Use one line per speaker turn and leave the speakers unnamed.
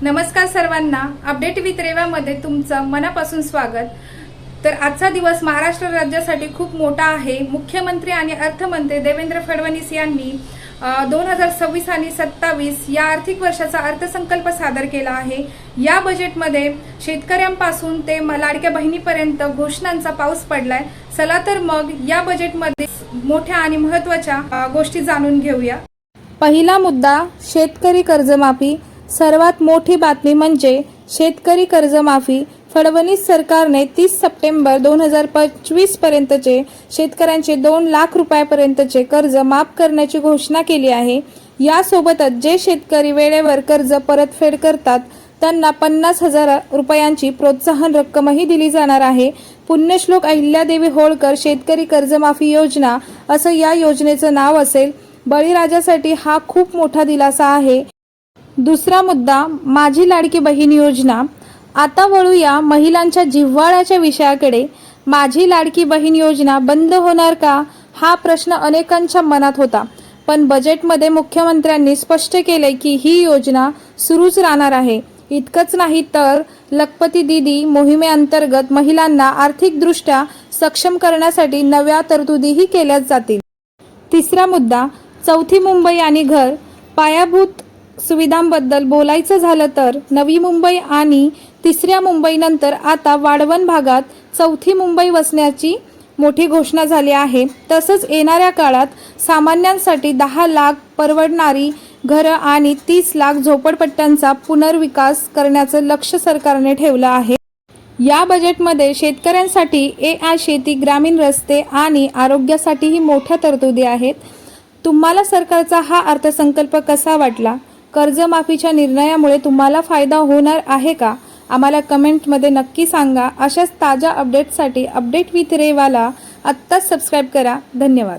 नमस्कार सर्वांना, update with रेवामध्ये तुमचं मनापासून स्वागत। तर आजचा दिवस महाराष्ट्र राज्यासाठी खूप मोठा आहे। मुख्यमंत्री आणि अर्थमंत्री देवेंद्र फडणवीस यांनी 2026 आणि 27 या आर्थिक वर्षाचा अर्थसंकल्प सादर केला आहे। या बजेटमध्ये शेतकऱ्यांपासून ते लाडक्या बहिणीपर्यंत घोषणांचा पाऊस पडलाय। चला तर मग या बजेटमध्ये मोठ्या आणि महत्त्वाच्या गोष्टी जाणून घेऊया। पहिला मुद्दा, शेतकरी कर्जमाफी। सर्वात मोठी बातमी म्हणजे शेतकरी कर्जमाफी। फडणवीस सरकारने 30 सप्टेंबर 2025 पर्यंतचे शेतकऱ्यांचे 2 लाख रुपयापर्यंतचे कर्ज माफ करण्याची घोषणा केली आहे। यासोबतच जे शेतकरी वेळेवर कर्ज परतफेड करतात त्यांना 50,000 रुपयांची प्रोत्साहन रक्कमही दिली जाणार आहे। पुण्यश्लोक अहिल्यादेवी होळकर शेतकरी कर्जमाफी योजना असं या योजनेचं नाव असेल। बळीराजासाठी हा खूप मोठा दिलासा आहे। दुसरा मुद्दा, माझी लाडकी बहीण योजना। आता वळूया महिलांच्या जिव्हाळ्याच्या विषयाकडे। माझी लाडकी बहीण योजना बंद होणार का, हा प्रश्न अनेकांच्या मनात होता, पण बजेटमध्ये मुख्यमंत्र्यांनी स्पष्ट केले की ही योजना सुरूच राहणार आहे। इतकंच नाही तर लखपती दीदी मोहिमेअंतर्गत महिलांना आर्थिकदृष्ट्या सक्षम करण्यासाठी नव्या तरतुदीही केल्या जातील। तिसरा मुद्दा, चौथी मुंबई आणि घर। पायाभूत सुविधांबद्दल बोलायचं झालं तर नवी मुंबई आणि तिसऱ्या मुंबईनंतर आता वाढवण भागात चौथी मुंबई वसण्याची मोठी घोषणा झाली आहे। तसंच येणाऱ्या काळात सामान्यांसाठी 10 लाख परवडणारी घरं आणि 30 लाख झोपडपट्ट्यांचा पुनर्विकास करण्याचं लक्ष्य सरकारने ठेवलं आहे। या बजेटमध्ये शेतकऱ्यांसाठी AI शेती, ग्रामीण रस्ते आणि आरोग्यासाठीही मोठ्या तरतुदी आहेत। तुम्हाला सरकारचा हा अर्थसंकल्प कसा वाटला? कर्जमाफीच्या निर्णयामुळे तुम्हाला फायदा होणार आहे का? आम्हाला कमेंटमध्ये नक्की सांगा। अशाच ताज्या अपडेट्ससाठी अपडेट विथ रेवाला आत्ताच सबस्क्राईब करा। धन्यवाद।